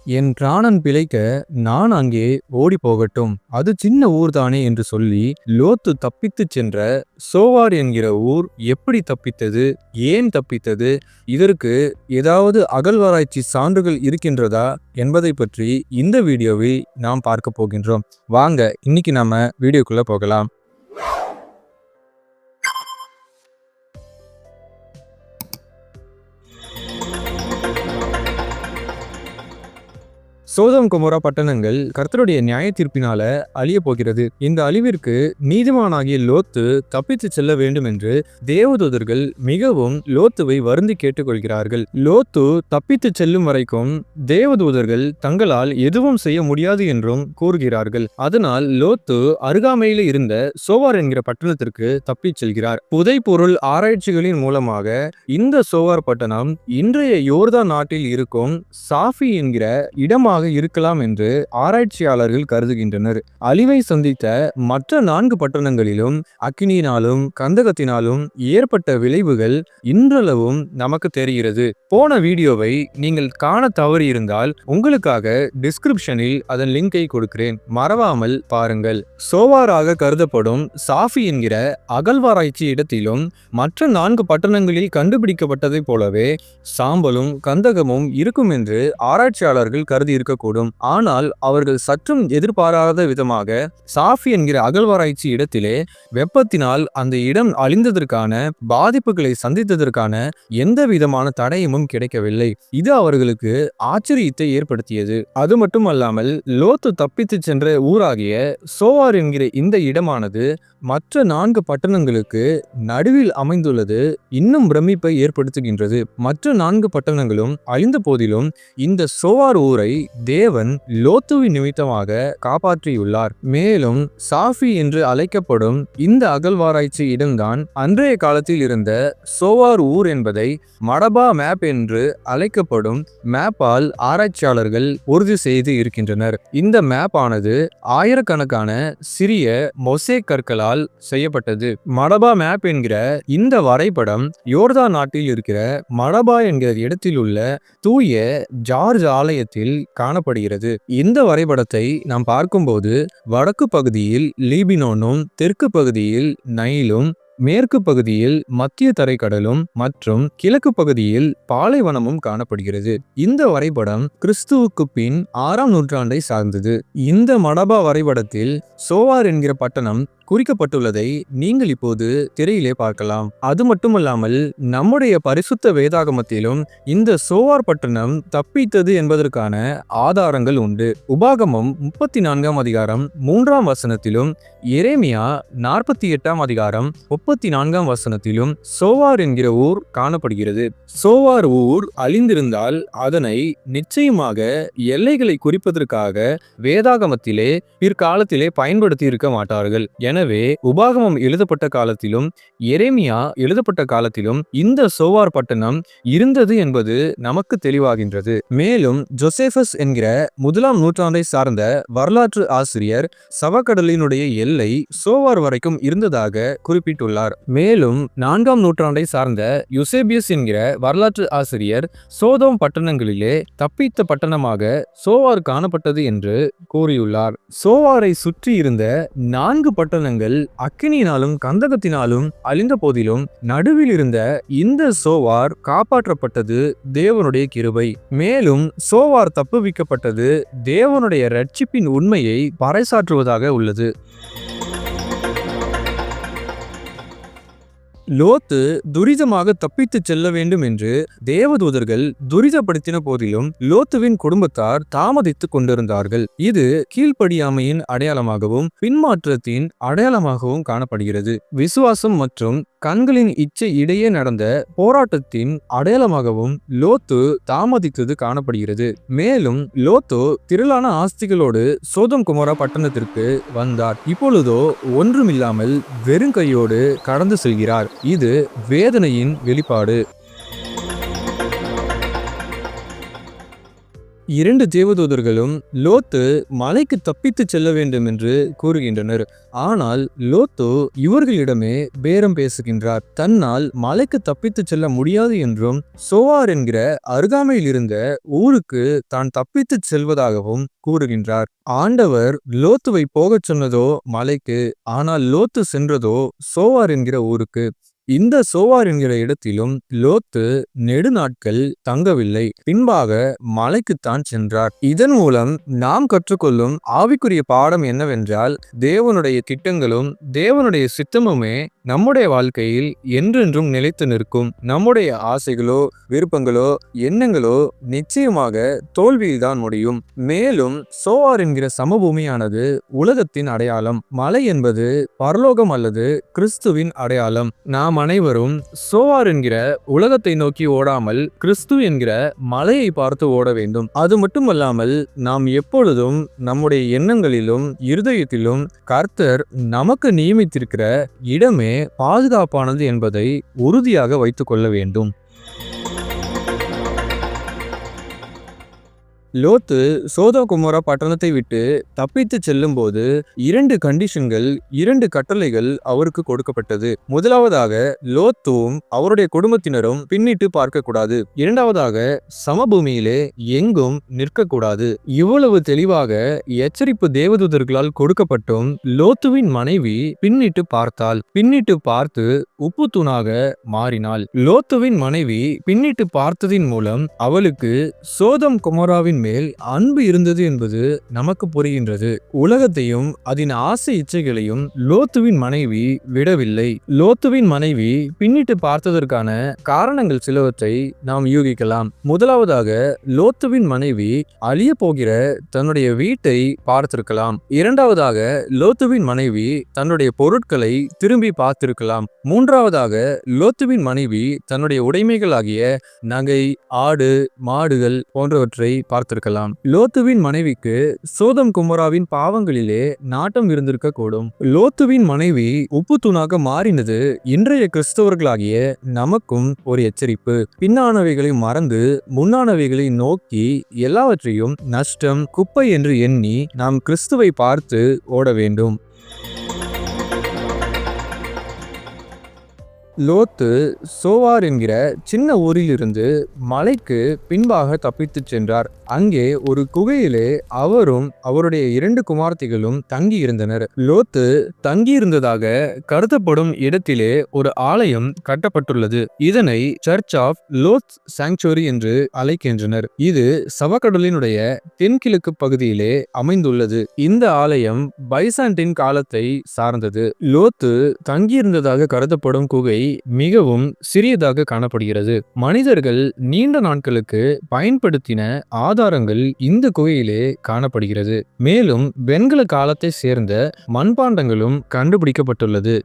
என் பிராணன் பிழைக்க நான் அங்கே ஓடி போகட்டும், அது சின்ன ஊர்தானே என்று சொல்லி லோத்து தப்பித்துச் சென்ற சோவார் என்கிற ஊர் எப்படி தப்பித்தது, ஏன் தப்பித்தது, இதற்கு ஏதாவது அகழ்வாராய்ச்சி சான்றுகள் இருக்கின்றதா என்பதை பற்றி இந்த வீடியோவில் நாம் பார்க்க போகின்றோம். வாங்க இன்னைக்கு நம்ம வீடியோக்குள்ள போகலாம். சோதோம் கொமோரா பட்டணங்கள் கர்த்தருடைய நியாய தீர்ப்பினால அழிய போகிறது. இந்த அழிவிற்கு நீதிமானாகிய லோத்து தப்பித்து செல்ல வேண்டும் என்று தேவதூதர்கள் மிகவும் லோத்துவை வருந்தி கேட்டுக்கொள்கிறார்கள். லோத்து தப்பித்து செல்லும் வரைக்கும் தேவதூதர்கள் தங்களால் எதுவும் செய்ய முடியாது என்றும் கூறுகிறார்கள். அதனால் லோத்து அருகாமையில் இருந்த சோவார் என்கிற பட்டணத்திற்கு தப்பிச் செல்கிறார். புதைப்பொருள் ஆராய்ச்சிகளின் மூலமாக இந்த சோவார் பட்டணம் இன்றைய யோர்தான் நாட்டில் இருக்கும் சாஃபி என்கிற இடமாக இருக்கலாம் என்று ஆராய்ச்சியாளர்கள் கருதுகின்றனர். அழிவை சந்தித்த மற்ற 4 பட்டணங்களிலும் அக்கினியினாலும் கந்தகத்தினாலும் ஏற்பட்ட விளைவுகள் இன்றளவும் நமக்கு தெரிகிறது. போன வீடியோவை நீங்கள் காண தவறி இருந்தால் உங்களுக்காக டிஸ்கிரிப்ஷனில் அதன் லிங்கை கொடுக்கிறேன், மறவாமல் பாருங்கள். சோவாராக கருதப்படும் சாஃபி என்கிற அகழ்வாராய்ச்சி இடத்திலும் மற்ற 4 பட்டணங்களில் கண்டுபிடிக்கப்பட்டதை போலவே சாம்பலும் கந்தகமும் இருக்கும் என்று ஆராய்ச்சியாளர்கள் கருதி இருக்கக்கூடும். ஆனால் அவர்கள் சற்றும் எதிர்பாராத விதமாக சாஃபி என்கிற அகழ்வாராய்ச்சி இடத்திலே வெப்பத்தினால் அந்த இடம் அழிந்ததற்கான பாதிப்புகளை சந்தித்ததற்கான எந்த விதமான தடயமும் கிடைக்கவில்லை. இது அவர்களுக்கு ஆச்சரியத்தை ஏற்படுத்தியது. அது மட்டுமல்லாமல் லோத்து தப்பித்து சென்ற ஊராகிய சோவார் என்கிற இந்த இடமானது மற்ற 4 பட்டணங்களுக்கு நடுவில் அமைந்துள்ளது இன்னும் பிரமிப்பை ஏற்படுத்துகின்றது. மற்ற 4 பட்டணங்களும் அழிந்த போதிலும் இந்த சோவார் ஊரை தேவன் லோத்துவின் நிமித்தமாக காப்பாற்றியுள்ளார். மேலும் சாஃபி என்று அழைக்கப்படும் இந்த அகழ்வாராய்ச்சி இடம்தான் அன்றைய காலத்தில் இருந்த சோவார் ஊர் என்பதை மடபா மேப் என்று அழைக்கப்படும் மேப்பால் ஆராய்ச்சியாளர்கள் உறுதி செய்து இருக்கின்றனர். இந்த மேப் ஆனது ஆயிரக்கணக்கான சிறிய மொசேக் கற்களால் செய்யப்பட்டது. மடபா மேப் என்கிற இந்த வரைபடம் யோர்தான் நாட்டில் இருக்கிற மடபா என்கிற இடத்தில் உள்ள தூய ஜார்ஜ் ஆலயத்தில் காணப்படுகிறது. இந்த வரைபடத்தை நாம் பார்க்கும்போது வடக்கு பகுதியில் லீபினோனும், தெற்கு பகுதியில் நைலும், மேற்கு பகுதியில் மத்திய தரைக்கடலும் மற்றும் கிழக்கு பகுதியில் பாலைவனமும் காணப்படுகிறது. இந்த வரைபடம் கிறிஸ்துவுக்கு பின் 6ஆம் நூற்றாண்டை சார்ந்தது. இந்த மடபா வரைபடத்தில் சோவார் என்கிற பட்டணம் குறிக்கப்பட்டுள்ளதை நீங்கள் இப்போது திரையிலே பார்க்கலாம். அது மட்டுமல்லாமல் நம்முடைய பரிசுத்த வேதாகமத்திலும் இந்த சோவார் பட்டணம் தப்பித்தது என்பதற்கான ஆதாரங்கள் உண்டு. உபாகமம் 34ஆம் அதிகாரம் 3ஆம் வசனத்திலும், எரேமியா 48ஆம் அதிகாரம் 34ஆம் வசனத்திலும் சோவார் என்கிற ஊர் காணப்படுகிறது. சோவார் ஊர் அழிந்திருந்தால் அதனை நிச்சயமாக எல்லைகளை குறிப்பதற்காக வேதாகமத்திலே பிற்காலத்திலே பயன்படுத்தி இருக்க மாட்டார்கள். எனவே உபாகமம் எழுதப்பட்ட காலத்திலும் எரேமியா எழுதப்பட்ட காலத்திலும் இந்த சோவார் பட்டணம் இருந்தது என்பது நமக்கு தெளிவாகின்றது. மேலும் ஜோசேபஸ் என்கிற 1ஆம் நூற்றாண்டை சார்ந்த வரலாற்று ஆசிரியர் சவக்கடலினுடைய எல்லை சோவார் வரைக்கும் இருந்ததாக குறிப்பிட்டுள்ளார். மேலும் 4ஆம் நூற்றாண்டை சார்ந்த யுசேபியஸ் என்கிற வரலாற்று ஆசிரியர் சோதோம் பட்டணங்களிலே தப்பித்த பட்டணமாக சோவார் காணப்பட்டது என்று கூறியுள்ளார். சோவாரை சுற்றி இருந்த 4 பட்டணங்கள் அக்கினியினாலும் கந்தகத்தினாலும் அழிந்த போதிலும் நடுவில் இருந்த இந்த சோவார் காப்பாற்றப்பட்டது தேவனுடைய கிருபை. மேலும் சோவார் தப்புவிக்கப்பட்டது தேவனுடைய இரட்சிப்பின் உண்மையை பறைசாற்றுவதாக உள்ளது. லோத்து துரிதமாக தப்பித்து செல்ல வேண்டும் என்று தேவதூதர்கள் துரிதப்படுத்தின போதிலும் லோத்துவின் குடும்பத்தார் தாமதித்துக் கொண்டிருந்தார்கள். இது கீழ்ப்படியாமையின் அடையாளமாகவும் பின்மாற்றத்தின் அடையாளமாகவும் காணப்படுகிறது. விசுவாசம் மற்றும் கண்களின் இச்சை இடையே நடந்த போராட்டத்தின் அடையாளமாகவும் லோத்து தாமதித்தது காணப்படுகிறது. மேலும் லோத்து திரளான ஆஸ்திகளோடு சோதோம் கொமோரா பட்டணத்திற்கு வந்தார். இப்பொழுதோ ஒன்றுமில்லாமல் வெறுங்கையோடு கடந்து செல்கிறார். இது வேதனையின் வெளிப்பாடு. 2 தேவதூதர்களும் லோத்து மலைக்கு தப்பித்து செல்ல வேண்டும் என்று கூறுகின்றனர். ஆனால் லோத்து இவர்களிடமே பேரம் பேசுகின்றார். தன்னால் மலைக்கு தப்பித்து செல்ல முடியாது என்றும் சோவார் என்கிற அருகாமையில் இருந்த ஊருக்கு தான் தப்பித்து செல்வதாகவும் கூறுகின்றார். ஆண்டவர் லோத்துவை போகச் சொன்னதோ மலைக்கு, ஆனால் லோத்து சென்றதோ சோவார் என்கிற ஊருக்கு. இந்த சோவார் என்கிற இடத்திலும் லோத்து நெடுநாட்கள் தங்கவில்லை. பின்பாக மலைக்குத்தான் சென்றார். இதன் மூலம் நாம் கற்றுக்கொள்ளும் ஆவிக்குரிய பாடம் என்னவென்றால், தேவனுடைய திட்டங்களும் தேவனுடைய சித்தமுமே நம்முடைய வாழ்க்கையில் என்றென்றும் நிலைத்து நிற்கும். நம்முடைய ஆசைகளோ விருப்பங்களோ எண்ணங்களோ நிச்சயமாக தோல்வியில்தான் முடியும். மேலும் சோவார் என்கிற சமபூமியானது உலகத்தின் அடையாளம். மலை என்பது பரலோகம் அல்லது கிறிஸ்துவின் அடையாளம். நாம் அனைவரும் சோவார் என்கிற உலகத்தை நோக்கி ஓடாமல் கிறிஸ்து என்கிற மலையை பார்த்து ஓட வேண்டும். அது மட்டுமல்லாமல் நாம் எப்பொழுதும் நம்முடைய எண்ணங்களிலும் இருதயத்திலும் கர்த்தர் நமக்கு நியமித்திருக்கிற இடமே பாதுகாப்பானது என்பதை உறுதியாக வைத்துக் கொள்ள வேண்டும். லோத்து சோதோம் குமோரா பட்டணத்தை விட்டு தப்பித்து செல்லும் போது 2 கண்டிஷன்கள், 2 கட்டளைகள் அவருக்கு கொடுக்கப்பட்டது. முதலாவதாக லோத்துவும் அவருடைய குடும்பத்தினரும் பின்னிட்டு பார்க்க கூடாது. இரண்டாவதாக சமபூமியிலே எங்கும் நிற்கக்கூடாது. இவ்வளவு தெளிவாக எச்சரிப்பு தேவதூதர்களால் கொடுக்கப்பட்டும் லோத்துவின் மனைவி பின்னிட்டு பார்த்தாள். பின்னிட்டு பார்த்து உப்பு தூணாக மாறினாள். லோத்துவின் மனைவி பின்னிட்டு பார்த்ததின் மூலம் அவளுக்கு சோதோம் குமோராவின் மேல் அன்பு இருந்தது என்பது நமக்கு புரிகின்றது. உலகத்தையும் அதன் ஆசை இச்சைகளையும் லோத்துவின் மனைவி விடவில்லை. லோத்துவின் மனைவி பின்னிட்டு பார்த்ததற்கான காரணங்கள் சிலவற்றை நாம் யூகிக்கலாம். முதலாவதாக லோத்துவின் மனைவி அழிய போகிற தன்னுடைய வீட்டை பார்த்திருக்கலாம். இரண்டாவதாக லோத்துவின் மனைவி தன்னுடைய பொருட்களை திரும்பி பார்த்திருக்கலாம். மூன்றாவதாக லோத்துவின் மனைவி தன்னுடைய உடைமைகளாகிய நகை, ஆடு, மாடுகள் போன்றவற்றை பார்த்திருக்கலாம். லோத்துவின் மனைவிக்கு சோதோம் குமோராவின் பாவங்களிலே நாட்டம் இருந்திருக்க கூடும். லோத்துவின் மனைவி உப்பு தூணாக மாறினது இன்றைய கிறிஸ்தவர்களாகிய நமக்கும் ஒரு எச்சரிப்பு. பின்னானவைகளை மறந்து முன்னானவைகளை நோக்கி எல்லாவற்றையும் நஷ்டம், குப்பை என்று எண்ணி நாம் கிறிஸ்துவை பார்த்து ஓட வேண்டும். லோத்து சோவார் என்கிற சின்ன ஊரிலிருந்து மலைக்கு பின்பாக தப்பித்து சென்றார். அங்கே ஒரு குகையிலே அவரும் அவருடைய 2 குமார்த்திகளும் தங்கி இருந்தனர். லோத்து தங்கியிருந்ததாக கருதப்படும் இடத்திலே ஒரு ஆலயம் கட்டப்பட்டுள்ளது. இதனை சர்ச் ஆஃப் லோத் சாங்சுவரி என்று அழைக்கின்றனர். இது சவக்கடலினுடைய தென்கிழக்கு பகுதியிலே அமைந்துள்ளது. இந்த ஆலயம் பைசாண்டின் காலத்தை சார்ந்தது. லோத்து தங்கியிருந்ததாக கருதப்படும் குகை மிகவும் சிறியதாக காணப்படுகிறது. மனிதர்கள் நீண்ட நாட்களுக்கு பயன்படுத்தின ஆதாரங்கள் இந்த குகையிலே காணப்படுகிறது. மேலும் வெண்கல காலத்தை சேர்ந்த மண்பாண்டங்களும் கண்டுபிடிக்கப்பட்டுள்ளது.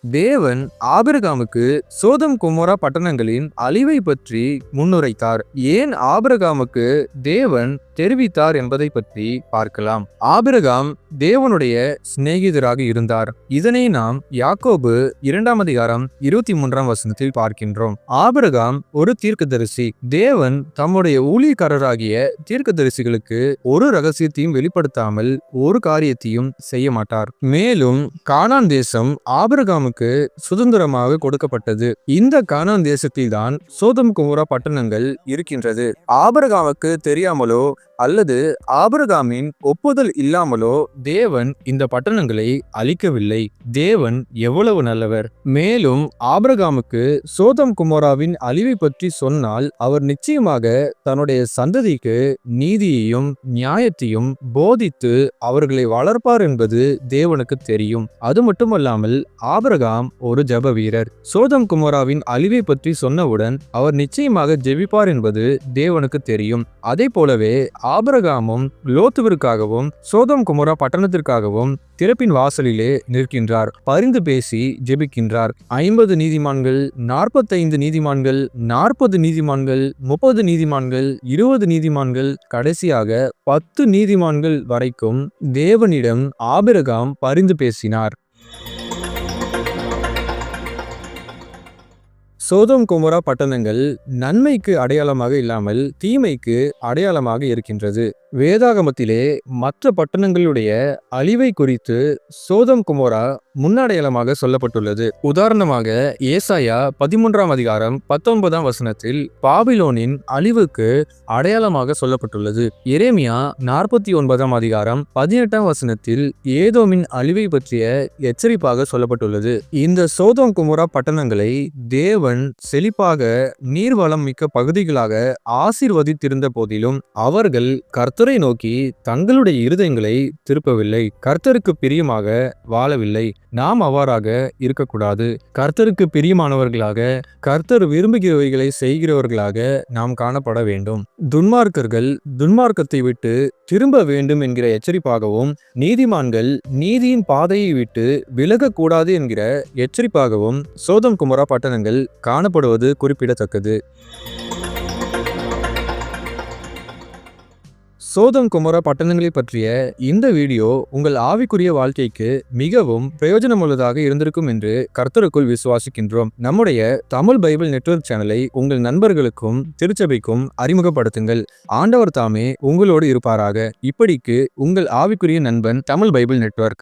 தேவன் ஆபிரகாமுக்கு சோதோம் குமோரா பட்டணங்களின் அழிவை பற்றி முன்னுரைத்தார். ஏன் ஆபிரகாமுக்கு தேவன் தெரிவித்தார் என்பதை பற்றி பார்க்கலாம். ஆபிரகாம் தேவனுடைய சிநேகிதராக இருந்தார். இதனை நாம் யாக்கோபு 2ஆம் அதிகாரம் 23ஆம் வசனத்தில் பார்க்கின்றோம். ஆபிரகாம் ஒரு தீர்க்கதரிசி. தேவன் தம்முடைய ஊழியக்காரராகிய தீர்க்கதரிசிகளுக்கு ஒரு ரகசியத்தையும் வெளிப்படுத்தாமல் ஒரு காரியத்தையும் செய்ய மாட்டார். மேலும் கானான் தேசம் ஆபிரகாமுக்கு சுதந்திரமாக கொடுக்கப்பட்டது. இந்த கானான் தேசத்தில் தான் சோதோம் குமோரா பட்டணங்கள் இருக்கின்றது. ஆபிரகாமுக்கு தெரியாமலோ அல்லது ஆபிரகாமின் ஒப்புதல் இல்லாமலோ தேவன் இந்த பட்டணங்களை அழிக்கவில்லை. தேவன் எவ்வளவு நல்லவர்! மேலும் ஆபிரகாமுக்கு சோதோம் குமோராவின் அழிவை பற்றி சொன்னால் அவர் நிச்சயமாக தன்னுடைய சந்ததிக்கு நீதியையும் நியாயத்தையும் போதித்து அவர்களை வளர்ப்பார் என்பது தேவனுக்கு தெரியும். அது மட்டுமல்லாமல் ஆபிரகாம் ஒரு ஜெப வீரர். சோதோம் குமோராவின் அழிவை பற்றி சொன்னவுடன் அவர் நிச்சயமாக ஜெபிப்பார் என்பது தேவனுக்கு தெரியும். அதே போலவே ஆபிரகாமும் லோத்துவிற்காகவும் சோதோம் குமோரா பட்டணத்திற்காகவும் திறப்பின் வாசலிலே நிற்கின்றார். பரிந்து பேசி ஜெபிக்கின்றார். 50 நீதிமான்கள், 45 நீதிமான்கள், 40 நீதிமான்கள், 30 நீதிமான்கள், 20 நீதிமான்கள், கடைசியாக 10 நீதிமான்கள் வரைக்கும் தேவனிடம் ஆபிரகாம் பரிந்து பேசினார். சோதோம் கொமோரா பட்டணங்கள் நன்மைக்கு அடையாளமாக இல்லாமல் தீமைக்கு அடையாளமாக இருக்கின்றது. வேதாகமத்திலே மற்ற பட்டணங்களுடைய அழிவை குறித்து சோதோம் கொமோரா முன்னடையாளமாக சொல்லப்பட்டுள்ளது. உதாரணமாக ஏசாயா 13ஆம் அதிகாரம் 19ஆம் வசனத்தில் பாபிலோனின் அழிவுக்கு அடையாளமாக சொல்லப்பட்டுள்ளது. எரேமியா 49ஆம் அதிகாரம் 18ஆம் வசனத்தில் ஏதோமின் அழிவை பற்றிய எச்சரிப்பாக சொல்லப்பட்டுள்ளது. இந்த சோதோம் கொமோரா பட்டணங்களை தேவன் செழிப்பாக நீர்வளம் மிக்க பகுதிகளாக ஆசீர்வதித்திருந்த போதிலும் அவர்கள் கர்த்தரை நோக்கி தங்களுடைய இருதயங்களை திருப்பவில்லை. கர்த்தருக்கு பிரியமாக வாழவில்லை. நாம் அவ்வாறாக இருக்கக்கூடாது. கர்த்தருக்கு பிரியமானவர்களாக, கர்த்தர் விரும்புகிறவைகளை செய்கிறவர்களாக நாம் காணப்பட வேண்டும். துன்மார்க்கர்கள் துன்மார்க்கத்தை விட்டு திரும்ப வேண்டும் என்கிற எச்சரிப்பாகவும், நீதிமான்கள் நீதியின் பாதையை விட்டு விலகக்கூடாது என்கிற எச்சரிப்பாகவும் சோதோம் கொமோரா பட்டணங்கள் காணப்படுவது குறிப்பிடத்தக்கது. சோதோம் கொமோரா பட்டணங்களை பற்றிய இந்த வீடியோ உங்கள் ஆவிக்குரிய வாழ்க்கைக்கு மிகவும் பிரயோஜனமுள்ளதாக இருந்திருக்கும் என்று கர்த்தருக்குள் விசுவாசிக்கின்றோம். நம்முடைய தமிழ் பைபிள் நெட்வொர்க் சேனலை உங்கள் நண்பர்களுக்கும் திருச்சபைக்கும் அறிமுகப்படுத்துங்கள். ஆண்டவர் தாமே உங்களோடு இருப்பாராக. இப்படிக்கு உங்கள் ஆவிக்குரிய நண்பன் தமிழ் பைபிள் நெட்வொர்க்.